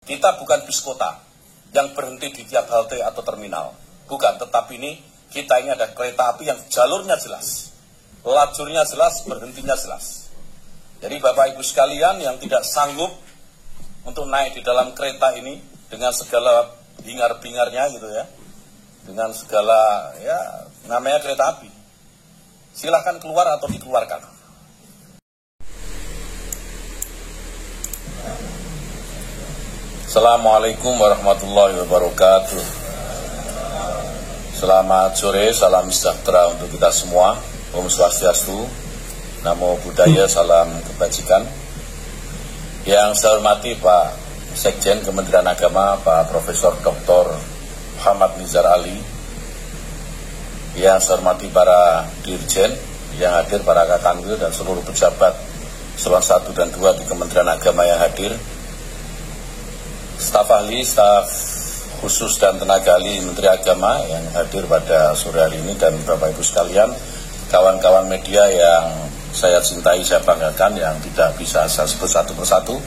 Kita bukan bis kota yang berhenti di tiap halte atau terminal. Bukan, tetapi kita ini ada kereta api yang jalurnya jelas, lajurnya jelas, berhentinya jelas. Jadi Bapak Ibu sekalian yang tidak sanggup untuk naik di dalam kereta ini dengan segala hingar-bingarnya gitu ya, dengan segala ya namanya kereta api, silahkan keluar atau dikeluarkan. Assalamualaikum warahmatullahi wabarakatuh. Selamat sore, salam sejahtera untuk kita semua. Om Swastiastu, Namo Buddhaya, salam kebajikan. Yang saya hormati Pak Sekjen Kementerian Agama, Pak Profesor Dr. Muhammad Nizar Ali. Yang saya hormati para dirjen yang hadir, para kakangil dan seluruh pejabat eselon 1 dan 2 di Kementerian Agama yang hadir. Staf ahli, staf khusus dan tenaga ahli Menteri Agama yang hadir pada sore hari ini, dan Bapak Ibu sekalian, kawan-kawan media yang saya cintai, saya banggakan, yang tidak bisa saya sebut satu persatu.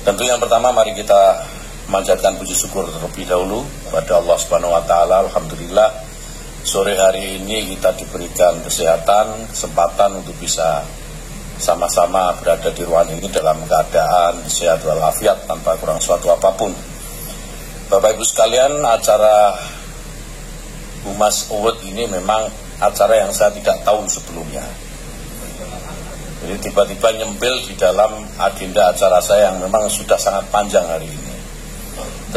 Tentu yang pertama mari kita memanjatkan puji syukur terlebih dahulu kepada Allah Subhanahu wa taala. Alhamdulillah sore hari ini kita diberikan kesehatan, kesempatan untuk bisa sama-sama berada di ruangan ini dalam keadaan sehat walafiat tanpa kurang suatu apapun. Bapak Ibu sekalian, acara Humas Award ini memang acara yang saya tidak tahu sebelumnya. Jadi tiba-tiba nyempil di dalam agenda acara saya yang memang sudah sangat panjang hari ini.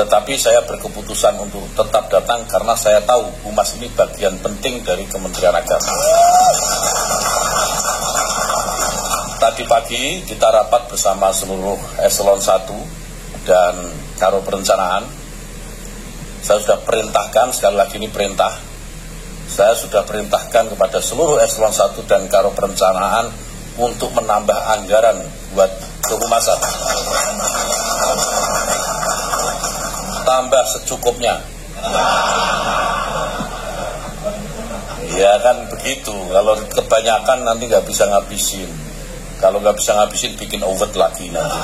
Tetapi saya berkeputusan untuk tetap datang karena saya tahu Humas ini bagian penting dari Kementerian Agama. Tadi pagi kita rapat bersama seluruh eselon 1 dan Karo Perencanaan. Saya sudah perintahkan, sekali lagi ini perintah, saya sudah perintahkan kepada seluruh eselon 1 dan Karo Perencanaan untuk menambah anggaran buat kehumasan. Tambah secukupnya. Ya kan begitu, kalau kebanyakan nanti nggak bisa ngabisin. Kalau nggak bisa ngabisin, bikin over lagi nanti.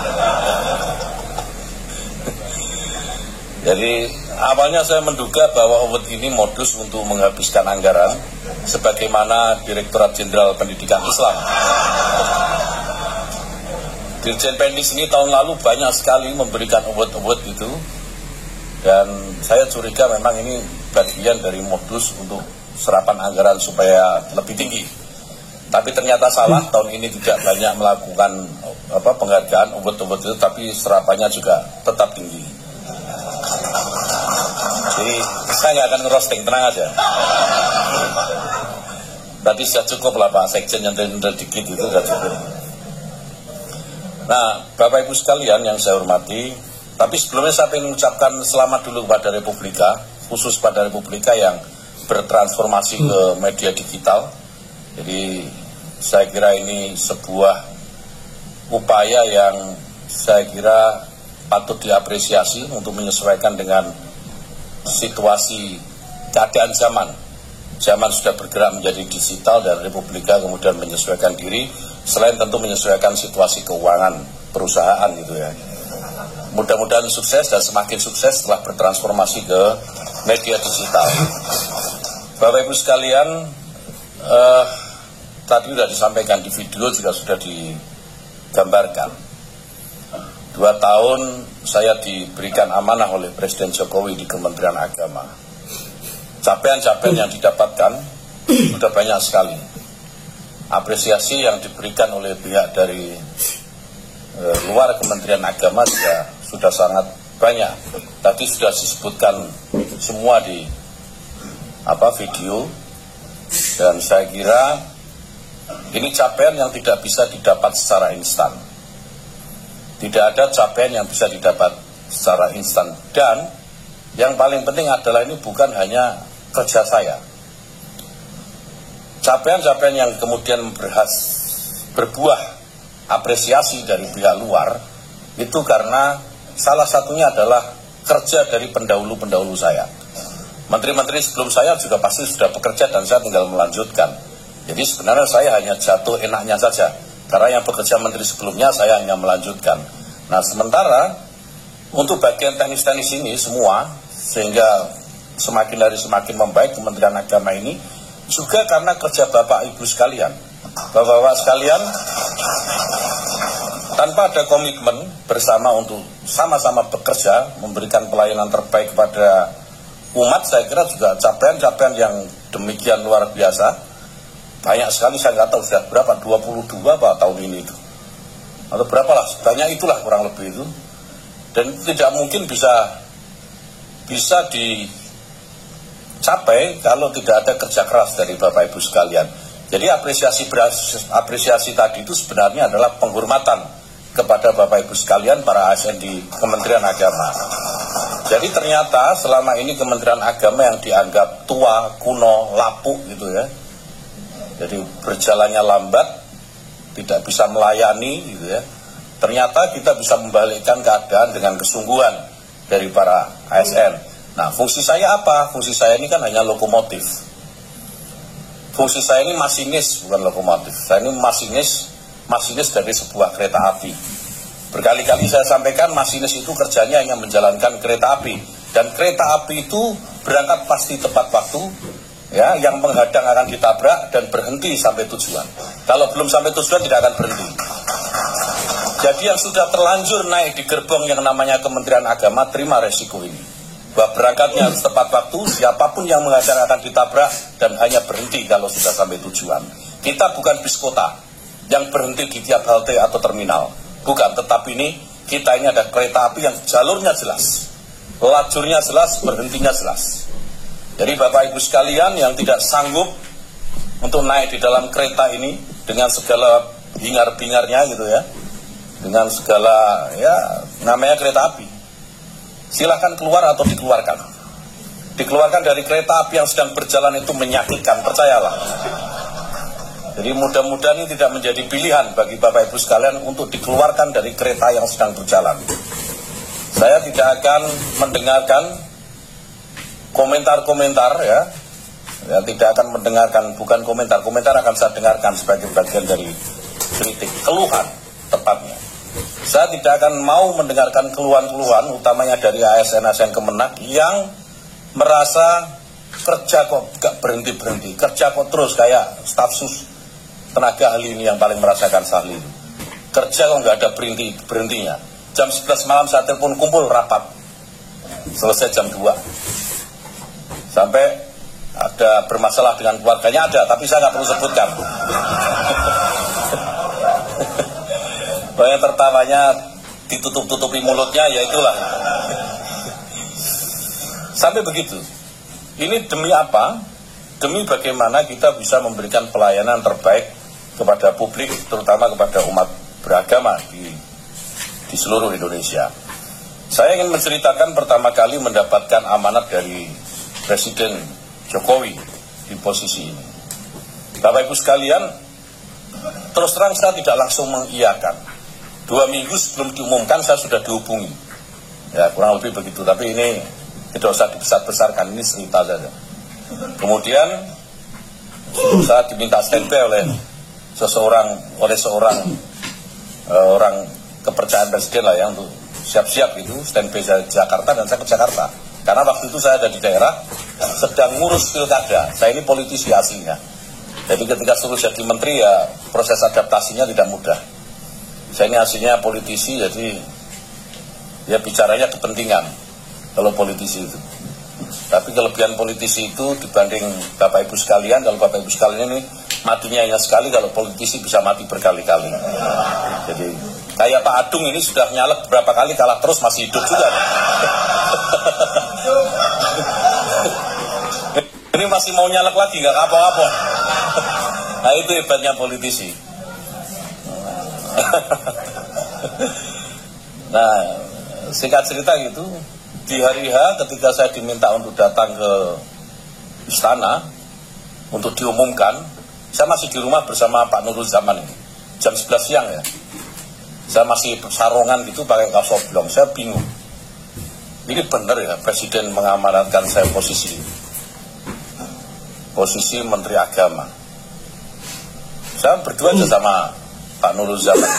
Jadi awalnya saya menduga bahwa over ini modus untuk menghabiskan anggaran, sebagaimana Direktorat Jenderal Pendidikan Islam. Dirjen Pendis ini tahun lalu banyak sekali memberikan award-award itu, dan saya curiga memang ini bagian dari modus untuk serapan anggaran supaya lebih tinggi. Tapi ternyata salah, tahun ini tidak banyak melakukan penghargaan award-award itu, tapi serapannya juga tetap tinggi. Jadi saya nggak akan ngerosting, tenang aja. Berarti sudah cukup lah Pak Sekjen, yang dikit itu sudah cukup. Nah, Bapak Ibu sekalian yang saya hormati, tapi sebelumnya saya ingin mengucapkan selamat dulu kepada Republika, khusus pada Republika yang bertransformasi ke media digital. Jadi saya kira ini sebuah upaya yang saya kira patut diapresiasi untuk menyesuaikan dengan situasi keadaan zaman. Zaman sudah bergerak menjadi digital dan Republika kemudian menyesuaikan diri, selain tentu menyesuaikan situasi keuangan perusahaan gitu ya. Mudah-mudahan sukses dan semakin sukses setelah bertransformasi ke media digital. Bapak Ibu sekalian, tadi sudah disampaikan di video, juga sudah digambarkan. 2 tahun saya diberikan amanah oleh Presiden Jokowi di Kementerian Agama. Capaian-capaian yang didapatkan sudah banyak sekali. Apresiasi yang diberikan oleh pihak dari luar Kementerian Agama juga sudah sangat banyak. Tadi sudah disebutkan semua di video, dan saya kira ini capaian yang tidak bisa didapat secara instan. Tidak ada capaian yang bisa didapat secara instan. Dan yang paling penting adalah ini bukan hanya kerja saya. Capaian-capaian yang kemudian berbuah apresiasi dari pihak luar, itu karena salah satunya adalah kerja dari pendahulu-pendahulu saya. Menteri-menteri sebelum saya juga pasti sudah bekerja dan saya tinggal melanjutkan. Jadi sebenarnya saya hanya jatuh enaknya saja, karena yang bekerja menteri sebelumnya saya hanya melanjutkan. Nah sementara untuk bagian teknis-teknis ini semua, sehingga semakin hari semakin membaik Kementerian Agama ini, juga karena kerja Bapak Ibu sekalian. Bapak-bapak sekalian, tanpa ada komitmen bersama untuk sama-sama bekerja, memberikan pelayanan terbaik kepada umat, saya kira juga capaian-capaian yang demikian luar biasa, banyak sekali, saya nggak tahu sudah berapa, 22 apa tahun ini itu, atau berapa lah, banyak itulah kurang lebih itu. Dan tidak mungkin bisa dicapai kalau tidak ada kerja keras dari Bapak Ibu sekalian. Jadi apresiasi tadi itu sebenarnya adalah penghormatan kepada Bapak Ibu sekalian para ASN di Kementerian Agama. Jadi ternyata selama ini Kementerian Agama yang dianggap tua, kuno, lapuk gitu ya, jadi berjalannya lambat, tidak bisa melayani gitu ya, ternyata kita bisa membalikkan keadaan dengan kesungguhan dari para ASN. Nah, fungsi saya apa? Fungsi saya ini kan hanya lokomotif. Fungsi saya ini masinis, bukan lokomotif. Saya ini masinis dari sebuah kereta api. Berkali-kali saya sampaikan, masinis itu kerjanya hanya menjalankan kereta api. Dan kereta api itu berangkat pasti tepat waktu, ya, yang menghadang akan ditabrak dan berhenti sampai tujuan. Kalau belum sampai tujuan tidak akan berhenti. Jadi yang sudah terlanjur naik di gerbong yang namanya Kementerian Agama, terima resiko ini. Bahwa berangkatnya harus tepat waktu, siapapun yang menghadang akan ditabrak dan hanya berhenti kalau sudah sampai tujuan. Kita bukan bis kota yang berhenti di tiap halte atau terminal. Bukan, tetapi kita ini ada kereta api yang jalurnya jelas, lajurnya jelas, berhentinya jelas. Jadi Bapak Ibu sekalian yang tidak sanggup untuk naik di dalam kereta ini dengan segala hingar-bingarnya gitu ya, dengan segala, ya, namanya kereta api, silakan keluar atau dikeluarkan. Dikeluarkan dari kereta api yang sedang berjalan itu menyakitkan, percayalah. Jadi mudah-mudahan ini tidak menjadi pilihan bagi Bapak Ibu sekalian untuk dikeluarkan dari kereta yang sedang berjalan. Saya tidak akan mendengarkan komentar-komentar, ya, tidak akan mendengarkan, bukan komentar akan saya dengarkan sebagai bagian dari kritik, keluhan tepatnya. Saya tidak akan mau mendengarkan keluhan-keluhan, utamanya dari ASN Kemenak yang merasa kerja kok gak berhenti-berhenti, kerja kok terus kayak staf sus tenaga ahli ini yang paling merasakan sahli itu. Kerja kok gak ada berhentinya. Jam 11 malam saya telepon kumpul rapat, selesai jam 2. Sampai ada bermasalah dengan keluarganya ada, tapi saya nggak perlu sebutkan. Banyak tertawanya ditutup-tutupi mulutnya, ya itulah. Sampai begitu. Ini demi apa? Demi bagaimana kita bisa memberikan pelayanan terbaik kepada publik, terutama kepada umat beragama di seluruh Indonesia. Saya ingin menceritakan pertama kali mendapatkan amanat dari Presiden Jokowi di posisi ini. Bapak Ibu sekalian, terus terang saya tidak langsung mengiyakan. 2 minggu sebelum diumumkan saya sudah dihubungi. Ya, kurang lebih begitu, tapi ini tidak usah dibesar-besarkan, ini cerita saja. Kemudian saya diminta standby oleh seorang orang kepercayaan Presiden lah ya, untuk siap-siap itu standby dari Jakarta, dan saya ke Jakarta. Karena waktu itu saya ada di daerah sedang ngurus pilkada. Saya ini politisi aslinya. Jadi ketika suruh jadi menteri ya proses adaptasinya tidak mudah. Saya ini aslinya politisi, jadi ya bicaranya kepentingan kalau politisi itu. Tapi kelebihan politisi itu dibanding Bapak Ibu sekalian, kalau Bapak Ibu sekalian ini matinya hanya sekali, kalau politisi bisa mati berkali-kali. Jadi kayak Pak Adung ini sudah nyalek berapa kali, kalah terus masih hidup juga. Ini masih mau nyalek lagi, nggak kapok-kapok. Nah itu hebatnya politisi. Nah singkat cerita gitu, di hari H ketika saya diminta untuk datang ke istana untuk diumumkan, saya masih di rumah bersama Pak Nurul Zaman ini, jam 11 siang ya. Saya masih sarungan gitu pakai kaos oblong, saya bingung. Ini benar ya Presiden mengamanatkan saya posisi Menteri Agama. Saya berdua aja sama Pak Nurul Zaman.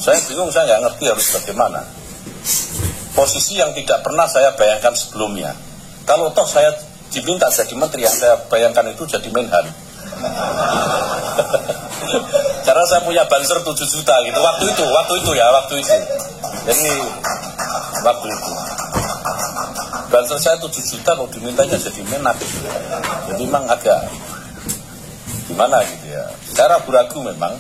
Saya bingung, saya nggak ngerti harus bagaimana. posisi yang tidak pernah saya bayangkan sebelumnya. Kalau toh saya diminta jadi menteri, yang saya bayangkan itu jadi Menhan. Karena saya punya banser 7 juta gitu waktu itu. Jadi waktu itu banser saya 7 juta kalau dimintanya jadi Menak. Jadi memang agak gimana gitu ya. Saya ragu-ragu memang.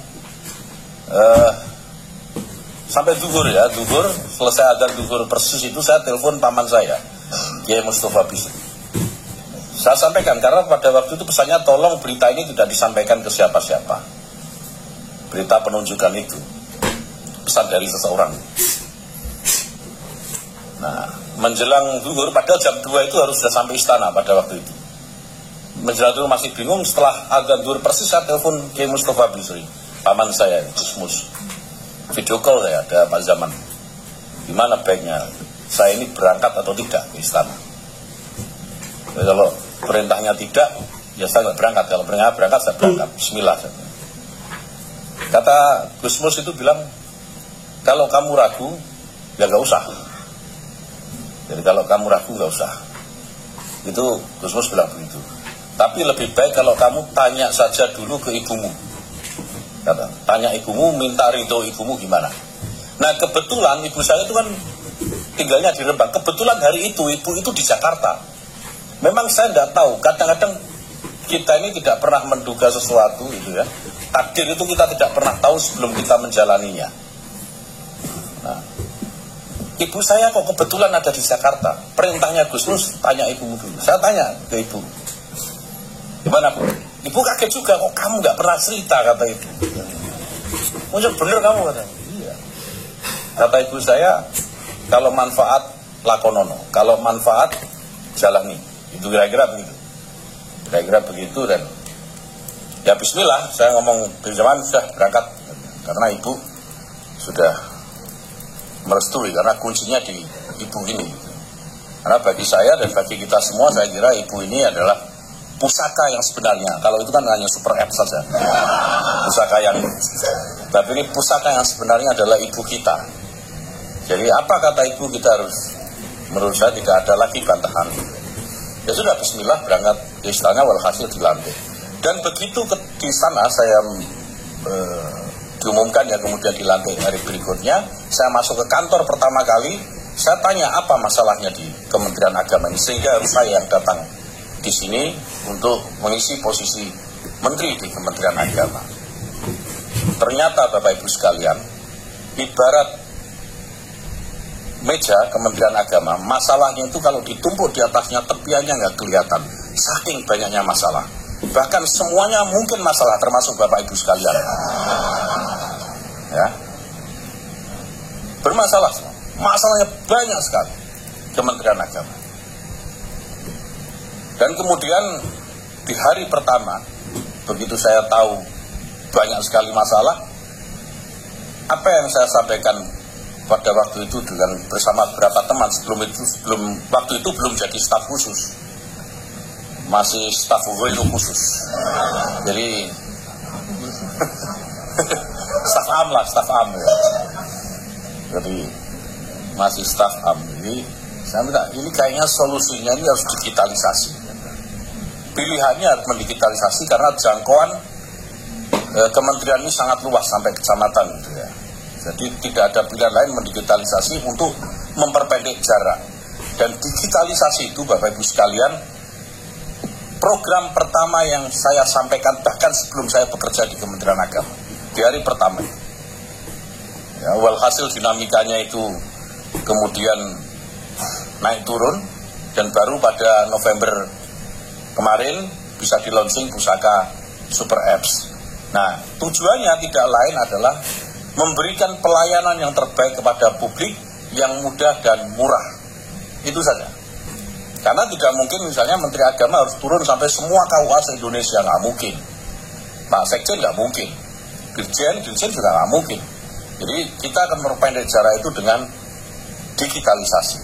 Sampai duhur selesai adzan duhur persis itu saya telepon paman saya, Kiai Mustafa Bisri. Saya sampaikan karena pada waktu itu pesannya tolong berita ini tidak disampaikan ke siapa-siapa. Berita penunjukan itu pesan dari seseorang. Nah, menjelang duhur padahal jam 2 itu harus sudah sampai istana pada waktu itu. Menjelang duhur masih bingung, setelah adzan duhur persis saya telepon Kiai Mustafa Bisri, paman saya, Gusmus. Video call saya ada Pak Zaman. Gimana baiknya saya ini berangkat atau tidak ke istana? Jadi kalau perintahnya tidak, ya saya nggak berangkat. Kalau berangkat saya berangkat. Bismillah. Kata Gusmus itu bilang, kalau kamu ragu, ya nggak usah. Jadi kalau kamu ragu nggak usah. Itu Gusmus bilang begitu. Tapi lebih baik kalau kamu tanya saja dulu ke ibumu. Kata, tanya ibumu, minta ridho ibumu gimana. Nah kebetulan ibu saya itu kan tinggalnya di Rembang. Kebetulan hari itu ibu itu di Jakarta. Memang saya tidak tahu. Kadang-kadang kita ini tidak pernah menduga sesuatu gitu ya. Takdir itu kita tidak pernah tahu sebelum kita menjalaninya. Nah, ibu saya kok kebetulan ada di Jakarta. Perintahnya Gusmus, tanya ibumu dulu. Saya tanya ke ibu, gimana Bu? Ibu kaget juga, kok kamu nggak pernah cerita, kata ibu. Muncul bener kamu, kata. Iya. Kata ibu saya, kalau manfaat lakonono, kalau manfaat jalani. Itu kira-kira begitu. Kira-kira begitu dan ya bismillah, saya ngomong berjalan sudah berangkat karena ibu sudah merestui karena kuncinya di ibu ini. Karena bagi saya dan bagi kita semua saya kira ibu ini adalah pusaka yang sebenarnya. Kalau itu kan hanya super app saja. Pusaka yang, tapi ini pusaka yang sebenarnya adalah ibu kita. Jadi apa kata ibu kita harus, menurut saya tidak ada lagi bantahan. Ya sudah bismillah berangkat ke istana, walhasil dilantik. Dan begitu di sana saya diumumkan ya kemudian dilantik hari berikutnya, saya masuk ke kantor pertama kali, saya tanya apa masalahnya di Kementerian Agama ini sehingga harus saya yang datang di sini untuk mengisi posisi menteri di Kementerian Agama. Ternyata Bapak Ibu sekalian, ibarat meja Kementerian Agama, masalahnya itu kalau ditumpuk di atasnya tepiannya nggak kelihatan, saking banyaknya masalah. Bahkan semuanya mungkin masalah, termasuk Bapak Ibu sekalian. Ya, bermasalah, masalahnya banyak sekali Kementerian Agama. Dan kemudian di hari pertama, begitu saya tahu banyak sekali masalah, apa yang saya sampaikan pada waktu itu dengan bersama beberapa teman sebelum waktu itu belum jadi staf khusus, masih staf khusus, jadi staf am ya. Jadi masih staf am. Jadi saya minta ini kayaknya solusinya ini harus digitalisasi. Pilihannya harus mendigitalisasi karena jangkauan kementerian ini sangat luas sampai kecamatan gitu ya. Jadi tidak ada pilihan lain mendigitalisasi untuk memperpendek jarak. Dan digitalisasi itu Bapak Ibu sekalian, program pertama yang saya sampaikan bahkan sebelum saya bekerja di Kementerian Agama di hari pertama. Ya, walhasil dinamikanya itu kemudian naik turun dan baru pada November kemarin bisa di launching pusaka super apps. Nah, tujuannya tidak lain adalah memberikan pelayanan yang terbaik kepada publik yang mudah dan murah. Itu saja. Karena tidak mungkin misalnya Menteri Agama harus turun sampai semua KUA se-Indonesia, nggak mungkin. Pak Sekjen nggak mungkin. Dirjen juga nggak mungkin. Jadi kita akan memperpendek jarak itu dengan digitalisasi.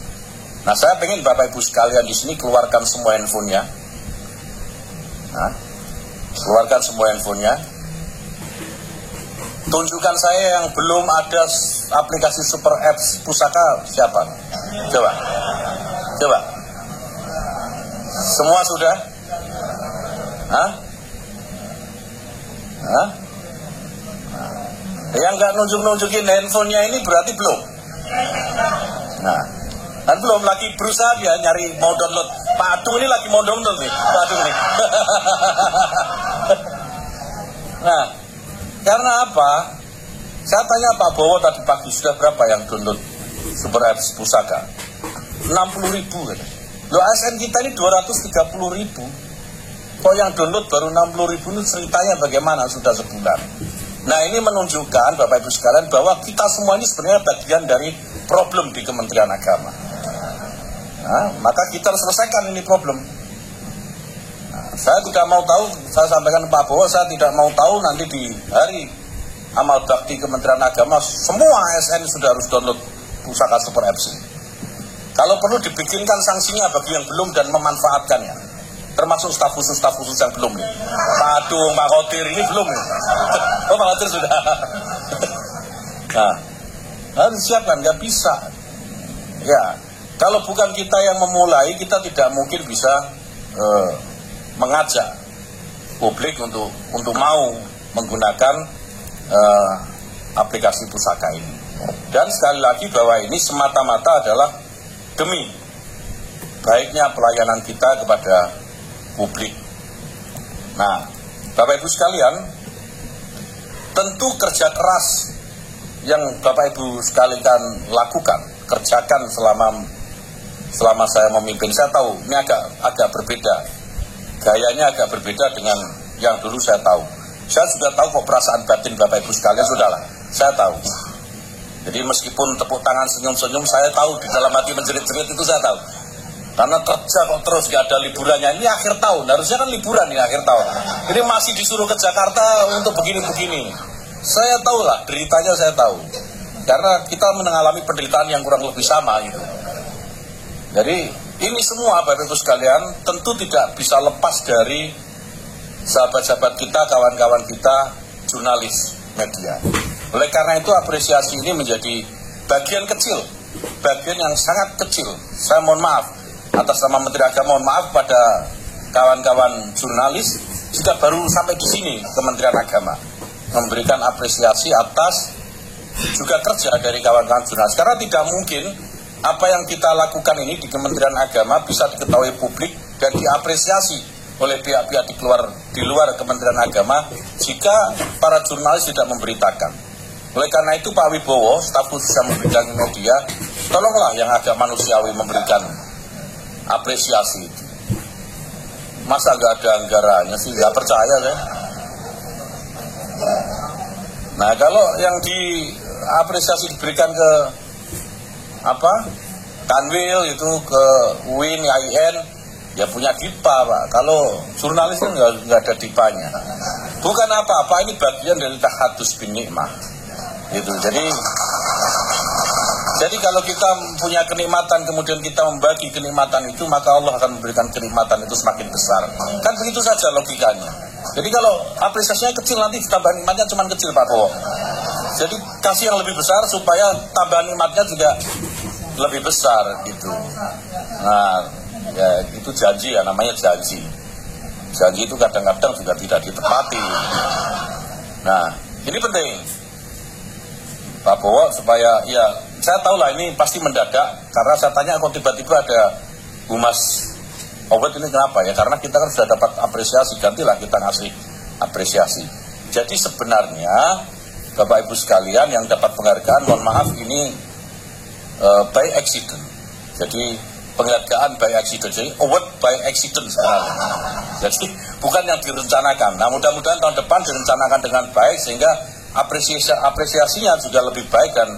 Nah, saya pengen Bapak Ibu sekalian di sini keluarkan semua handphonenya. Nah, keluarkan semua handphonenya. Tunjukkan saya yang belum ada aplikasi super apps pusaka siapa? Coba. Coba. Semua sudah? Hah? Hah? Yang nggak nunjuk-nunjukin handphonenya ini berarti belum. Nah, kan belum lagi berusaha dia nyari mau download. Pak Adung ini lagi mau download nih, Pak Adung nih. Nah, karena apa? Saya tanya Pak Bowo tadi pagi, sudah berapa yang download Super Apps Pusaka? 60.000 kan? Loh, ASN kita ini 230.000. Kok yang download baru 60.000 itu ceritanya bagaimana sudah sebulan? Nah, ini menunjukkan Bapak Ibu sekalian bahwa kita semua ini sebenarnya bagian dari problem di Kementerian Agama. Nah, maka kita harus selesaikan ini problem. Nah, saya tidak mau tahu, saya sampaikan Pak Bowo, saya tidak mau tahu nanti di hari amal bakti Kementerian Agama semua ASN sudah harus download Pusaka Super Apps ini. Kalau perlu dibikinkan sanksinya bagi yang belum dan memanfaatkannya, termasuk staf khusus yang belum nih. Pak Adung, Pak Khotir ini belum nih. Oh, Pak Khotir sudah. Nah, harus siapkan, nggak bisa. Ya, kalau bukan kita yang memulai, kita tidak mungkin bisa mengajak publik untuk mau menggunakan aplikasi Pusaka ini. Dan sekali lagi bahwa ini semata-mata adalah demi baiknya pelayanan kita kepada publik. Nah, Bapak Ibu sekalian, tentu kerja keras yang Bapak Ibu sekalian lakukan, kerjakan selama saya memimpin. Saya tahu ini agak berbeda, gayanya agak berbeda dengan yang dulu saya tahu. Saya juga tahu kok perasaan batin Bapak Ibu sekalian, sudahlah, saya tahu. Jadi meskipun tepuk tangan senyum-senyum, saya tahu di dalam hati menjerit-jerit itu saya tahu. Karena kerja kok terus gak ada liburannya. Ini akhir tahun, harusnya kan liburan ini akhir tahun. Ini masih disuruh ke Jakarta untuk begini-begini. Saya tahu lah, deritanya saya tahu. Karena kita mengalami penderitaan yang kurang lebih sama gitu. Jadi ini semua Bapak Ibu sekalian tentu tidak bisa lepas dari sahabat-sahabat kita, kawan-kawan kita, jurnalis media. Oleh karena itu apresiasi ini menjadi bagian kecil, bagian yang sangat kecil. Saya mohon maaf atas nama Menteri Agama, mohon maaf pada kawan-kawan jurnalis jika baru sampai di sini Kementerian Agama memberikan apresiasi atas juga kerja dari kawan-kawan jurnalis. Karena tidak mungkin apa yang kita lakukan ini di Kementerian Agama bisa diketahui publik dan diapresiasi oleh pihak-pihak di luar Kementerian Agama jika para jurnalis tidak memberitakan. Oleh karena itu Pak Wibowo, staf khusus yang bidang media, tolonglah yang agak manusiawi memberikan apresiasi itu. Masa nggak ada anggarannya sih, nggak percaya saya. Nah, kalau yang diapresiasi diberikan ke Kanwil itu, ke UIN, IAIN, ya punya DIPA Pak. Kalau jurnalis kan nggak ada DIPA-nya. Bukan apa-apa, ini bagian dari tahadus bin nikmah. Gitu. Jadi kalau kita punya kenikmatan kemudian kita membagi kenikmatan itu, maka Allah akan memberikan kenikmatan itu semakin besar. Kan begitu saja logikanya. Jadi kalau apresiasinya kecil, nanti ditambah nikmatnya cuma kecil Pak Bowo. Jadi kasih yang lebih besar supaya tambah nikmatnya juga lebih besar gitu. Nah, ya itu janji ya, namanya janji. Janji itu kadang-kadang juga tidak ditepati. Nah, ini penting Pak Bowo supaya, ya saya tahu lah ini pasti mendadak, karena saya tanya kok tiba-tiba ada Humas Obet ini kenapa ya, karena kita kan sudah dapat apresiasi, gantilah kita ngasih apresiasi. Jadi sebenarnya Bapak Ibu sekalian yang dapat penghargaan, mohon maaf ini by accident. Jadi penghargaan by accident, jadi award by accident sekarang. Jadi bukan yang direncanakan. Nah, mudah-mudahan tahun depan direncanakan dengan baik sehingga apresiasinya juga lebih baik dan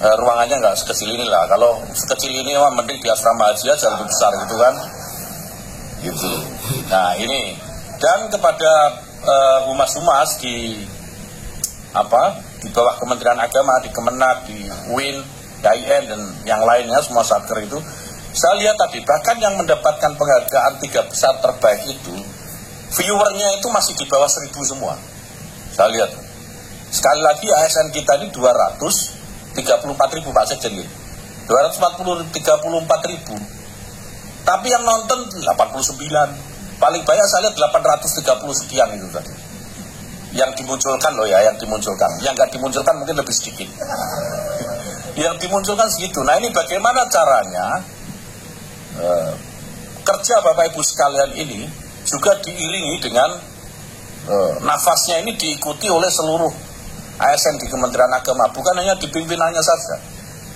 ruangannya nggak sekecil ini lah. Kalau sekecil ini mending di asrama haji aja lebih besar gitu kan. Gitu. Nah ini, dan kepada humas-humas di bawah Kementerian Agama, di Kemenak, di UIN, IAIN dan yang lainnya semua satker itu, saya lihat tadi bahkan yang mendapatkan penghargaan 3 besar terbaik itu viewernya itu masih di bawah 1.000 semua. Saya lihat sekali lagi ASN kita ini 234.000 Pak Sekjen. 234 ribu. Tapi yang nonton 89. Paling banyak saya lihat 830 sekian itu tadi. Yang dimunculkan loh ya, yang dimunculkan. Yang nggak dimunculkan mungkin lebih sedikit. Yang dimunculkan segitu. Nah ini bagaimana caranya kerja Bapak Ibu sekalian ini juga diiringi dengan nafasnya ini diikuti oleh seluruh ASN di Kementerian Agama, bukan hanya di pimpinannya saja.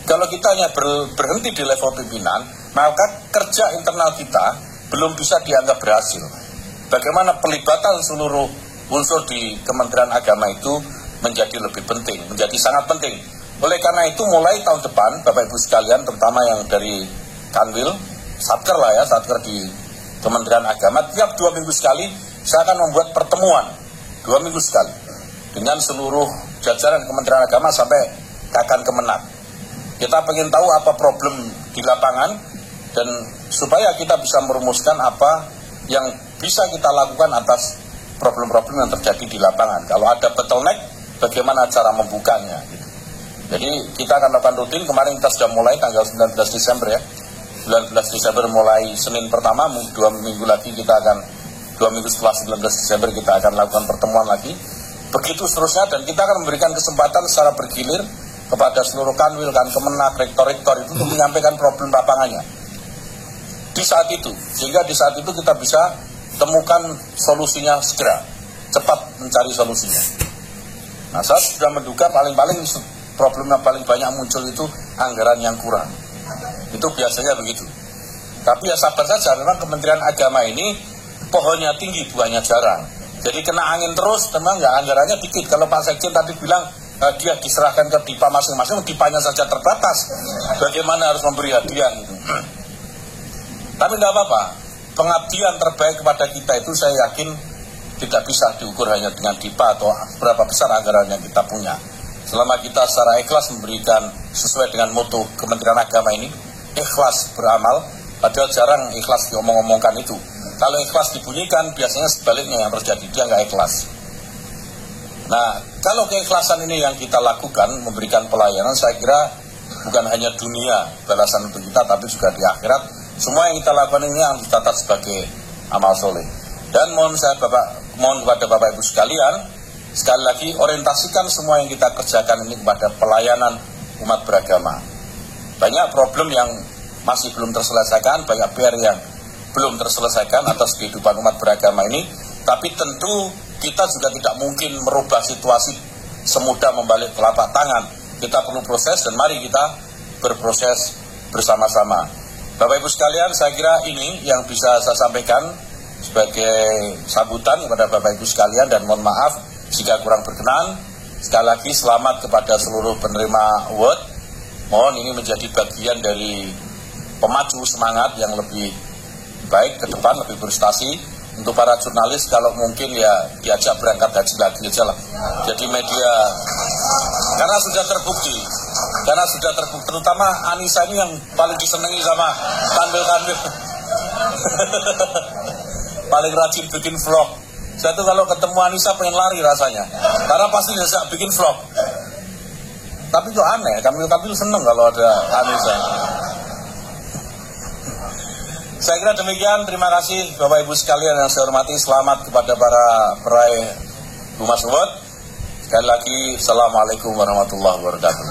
Kalau kita hanya berhenti di level pimpinan, maka kerja internal kita belum bisa dianggap berhasil. Bagaimana pelibatan seluruh unsur di Kementerian Agama itu menjadi lebih penting, menjadi sangat penting. Oleh karena itu mulai tahun depan, Bapak Ibu sekalian, terutama yang dari Kanwil, Satker lah ya, Satker di Kementerian Agama, tiap 2 minggu sekali saya akan membuat pertemuan 2 minggu sekali dengan seluruh jajaran Kementerian Agama sampai Kakan Kemenak. Kita ingin tahu apa problem di lapangan dan supaya kita bisa merumuskan apa yang bisa kita lakukan atas problem-problem yang terjadi di lapangan. Kalau ada bottleneck, bagaimana cara membukanya. Gitu. Jadi kita akan lakukan rutin. Kemarin kita sudah mulai tanggal 19 Desember ya. 19 Desember mulai Senin pertama, 2 minggu lagi kita akan, 2 minggu setelah 19 Desember kita akan lakukan pertemuan lagi. Begitu seterusnya dan kita akan memberikan kesempatan secara bergilir kepada seluruh Kanwil, Kan Kemenak, rektor-rektor itu untuk menyampaikan problem lapangannya. Di saat itu, sehingga di saat itu kita bisa temukan solusinya segera, cepat mencari solusinya. Nah, saya sudah menduga paling-paling problemnya paling banyak muncul itu anggaran yang kurang. Itu biasanya begitu. Tapi ya sabar saja, memang Kementerian Agama ini pohonnya tinggi, buahnya jarang. Jadi kena angin terus, memang nggak, anggarannya dikit. Kalau Pak Sekjen tadi bilang dia diserahkan ke DIPA masing-masing, DIPA-nya saja terbatas. Bagaimana harus memberi hadiah gitu. Tapi nggak apa-apa. Pengabdian terbaik kepada kita itu saya yakin tidak bisa diukur hanya dengan DIPA atau berapa besar anggaran yang kita punya. Selama kita secara ikhlas memberikan sesuai dengan moto Kementerian Agama ini, ikhlas beramal, padahal jarang ikhlas diomong-omongkan itu. Kalau ikhlas dibunyikan, biasanya sebaliknya yang terjadi, dia nggak ikhlas. Nah, kalau keikhlasan ini yang kita lakukan, memberikan pelayanan, saya kira bukan hanya dunia balasan untuk kita, tapi juga di akhirat. Semua yang kita lakukan ini yang dicatat sebagai amal soleh. Dan mohon kepada Bapak Ibu sekalian, sekali lagi orientasikan semua yang kita kerjakan ini kepada pelayanan umat beragama. Banyak problem yang masih belum terselesaikan, banyak PR yang belum terselesaikan atas kehidupan umat beragama ini, tapi tentu kita juga tidak mungkin merubah situasi semudah membalik telapak tangan. Kita perlu proses dan mari kita berproses bersama-sama. Bapak Ibu sekalian, saya kira ini yang bisa saya sampaikan sebagai sambutan kepada Bapak Ibu sekalian dan mohon maaf jika kurang berkenan. Sekali lagi selamat kepada seluruh penerima award. Mohon ini menjadi bagian dari pemacu semangat yang lebih baik ke depan, lebih berprestasi. Untuk para jurnalis kalau mungkin ya diajak berangkat haji lagi aja lah. Jadi media, karena sudah terbukti, terutama Anissa ini yang paling disenangi sama Kanwil. Paling rajin bikin vlog. Saya tuh kalau ketemu Anissa pengen lari rasanya, karena pasti bisa bikin vlog. Tapi kok aneh, Kanwil seneng kalau ada Anissa. Saya kira demikian, terima kasih Bapak Ibu sekalian yang saya hormati, selamat kepada para peraih Humas Award. Sekali lagi, Assalamualaikum warahmatullahi wabarakatuh.